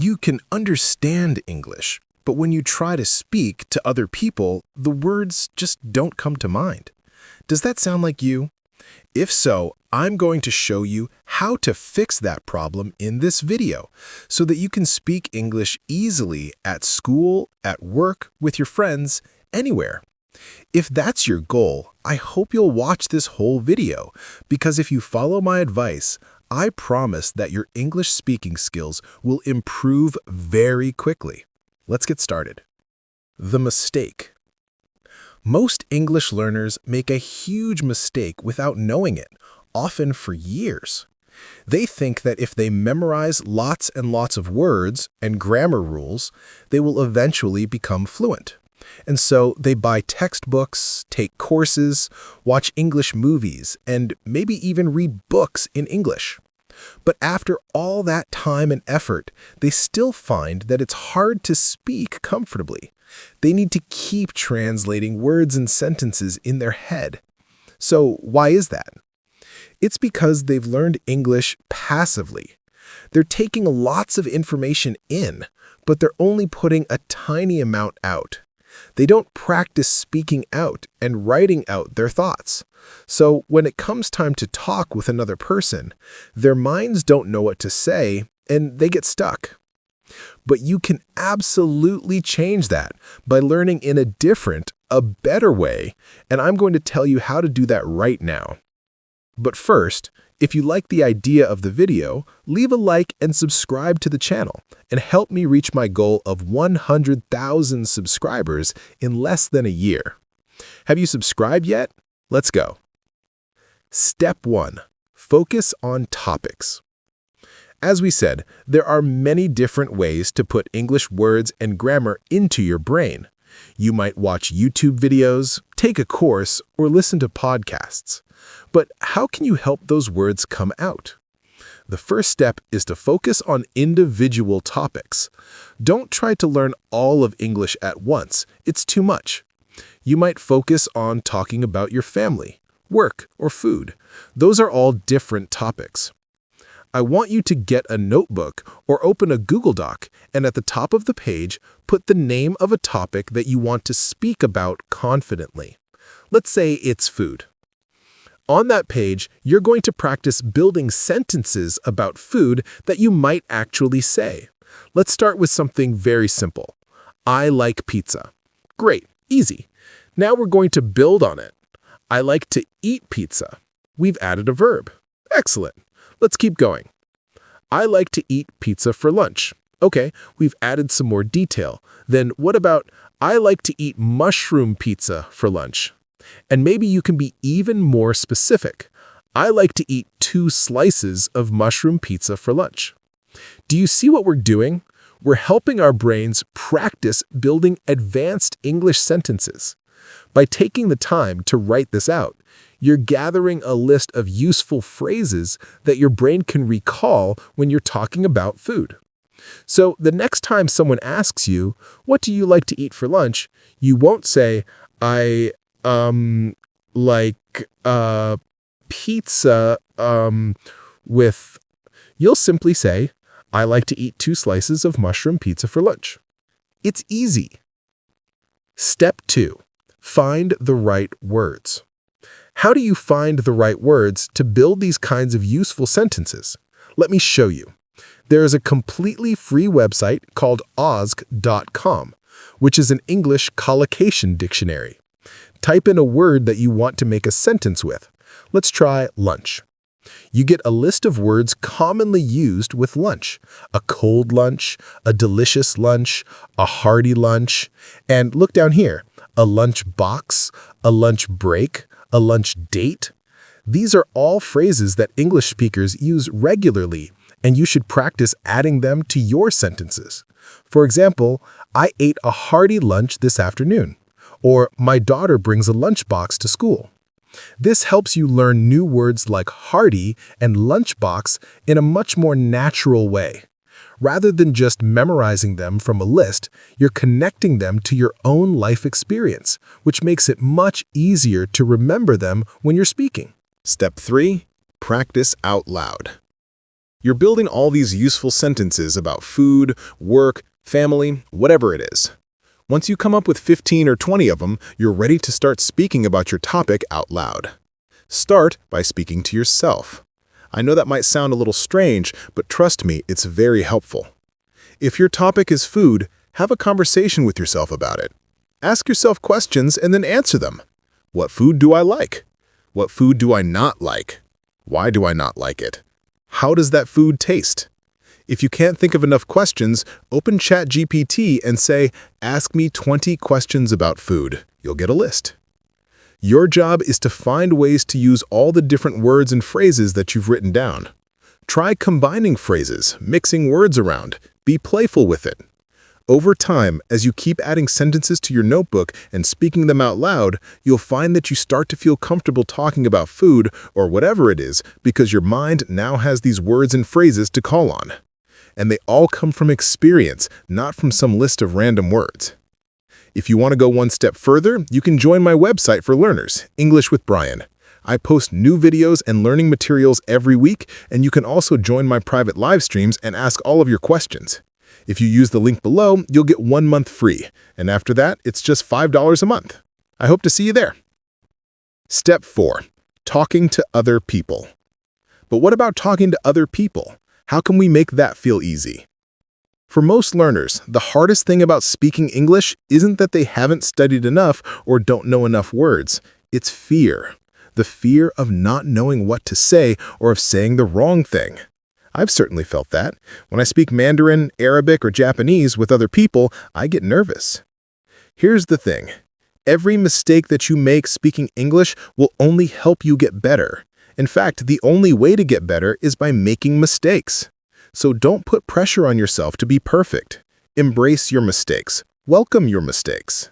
You can understand English, but when you try to speak to other people, the words just don't come to mind. Does that sound like you? If so, I'm going to show you how to fix that problem in this video so that you can speak English easily at school, at work, with your friends, anywhere. If that's your goal, I hope you'll watch this whole video because if you follow my advice, I promise that your English speaking skills will improve very quickly. Let's get started. The mistake. Most English learners make a huge mistake without knowing it, often for years. They think that if they memorize lots and lots of words and grammar rules, they will eventually become fluent. And so they buy textbooks, take courses, watch English movies, and maybe even read books in English. But after all that time and effort, they still find that it's hard to speak comfortably. They need to keep translating words and sentences in their head. So why is that? It's because they've learned English passively. They're taking lots of information in, but they're only putting a tiny amount out. They don't practice speaking out and writing out their thoughts. So when it comes time to talk with another person, their minds don't know what to say and they get stuck. But you can absolutely change that by learning in a better way, and I'm going to tell you how to do that right now. But first, if you like the idea of the video, leave a like and subscribe to the channel and help me reach my goal of 100,000 subscribers in less than a year. Have you subscribed yet? Let's go. Step 1. Focus on topics. As we said, there are many different ways to put English words and grammar into your brain. You might watch YouTube videos, take a course, or listen to podcasts. But how can you help those words come out? The first step is to focus on individual topics. Don't try to learn all of English at once. It's too much. You might focus on talking about your family, work, or food. Those are all different topics. I want you to get a notebook or open a Google Doc and at the top of the page, put the name of a topic that you want to speak about confidently. Let's say it's food. On that page, you're going to practice building sentences about food that you might actually say. Let's start with something very simple. I like pizza. Great, easy. Now we're going to build on it. I like to eat pizza. We've added a verb. Excellent. Let's keep going. I like to eat pizza for lunch. Okay, we've added some more detail. Then what about I like to eat mushroom pizza for lunch? And maybe you can be even more specific. I like to eat 2 slices of mushroom pizza for lunch. Do you see what we're doing? We're helping our brains practice building advanced English sentences. By taking the time to write this out, you're gathering a list of useful phrases that your brain can recall when you're talking about food. So the next time someone asks you, what do you like to eat for lunch? You won't say, I like pizza with, you'll simply say, I like to eat 2 slices of mushroom pizza for lunch. It's easy. Step 2. Find the right words. How do you find the right words to build these kinds of useful sentences? Let me show you. There is a completely free website called Ozg.com, which is an English collocation dictionary. Type in a word that you want to make a sentence with. Let's try lunch. You get a list of words commonly used with lunch. A cold lunch, a delicious lunch, a hearty lunch, and look down here, a lunch box, a lunch break, a lunch date. These are all phrases that English speakers use regularly, and you should practice adding them to your sentences. For example, I ate a hearty lunch this afternoon, or my daughter brings a lunchbox to school. This helps you learn new words like hearty and lunchbox in a much more natural way. Rather than just memorizing them from a list, you're connecting them to your own life experience, which makes it much easier to remember them when you're speaking. Step 3. Practice out loud. You're building all these useful sentences about food, work, family, whatever it is. Once you come up with 15 or 20 of them, you're ready to start speaking about your topic out loud. Start by speaking to yourself. I know that might sound a little strange, but trust me, it's very helpful. If your topic is food, have a conversation with yourself about it. Ask yourself questions and then answer them. What food do I like? What food do I not like? Why do I not like it? How does that food taste? If you can't think of enough questions, open ChatGPT and say, "Ask me 20 questions about food." You'll get a list. Your job is to find ways to use all the different words and phrases that you've written down. Try combining phrases, mixing words around. Be playful with it. Over time, as you keep adding sentences to your notebook and speaking them out loud, you'll find that you start to feel comfortable talking about food or whatever it is because your mind now has these words and phrases to call on. And they all come from experience, not from some list of random words. If you want to go one step further, you can join my website for learners, English with Brian. I post new videos and learning materials every week, and you can also join my private live streams and ask all of your questions. If you use the link below, you'll get 1 month free, and after that, it's just $5 a month. I hope to see you there. Step 4. Talking to other people. But what about talking to other people? How can we make that feel easy? For most learners, the hardest thing about speaking English isn't that they haven't studied enough or don't know enough words. It's fear. The fear of not knowing what to say or of saying the wrong thing. I've certainly felt that. When I speak Mandarin, Arabic, or Japanese with other people, I get nervous. Here's the thing. Every mistake that you make speaking English will only help you get better. In fact, the only way to get better is by making mistakes. So don't put pressure on yourself to be perfect. Embrace your mistakes. Welcome your mistakes.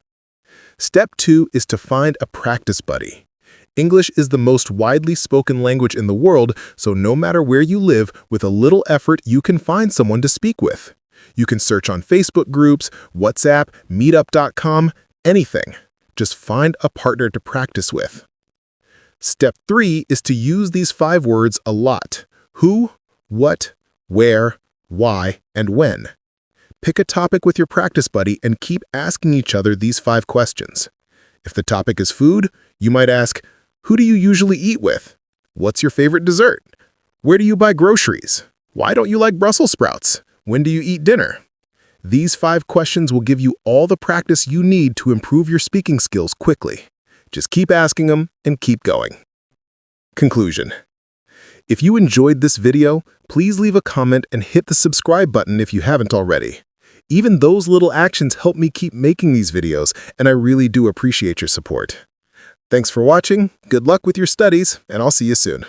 Step 2 is to find a practice buddy. English is the most widely spoken language in the world, so no matter where you live, with a little effort, you can find someone to speak with. You can search on Facebook groups, WhatsApp, Meetup.com, anything. Just find a partner to practice with. Step 3 is to use these 5 words a lot. Who, what, where, why, and when. Pick a topic with your practice buddy and keep asking each other these 5 questions. If the topic is food, you might ask, who do you usually eat with? What's your favorite dessert? Where do you buy groceries? Why don't you like Brussels sprouts? When do you eat dinner? These 5 questions will give you all the practice you need to improve your speaking skills quickly. Just keep asking them and keep going. Conclusion. If you enjoyed this video, please leave a comment and hit the subscribe button if you haven't already. Even those little actions help me keep making these videos, and I really do appreciate your support. Thanks for watching, good luck with your studies, and I'll see you soon.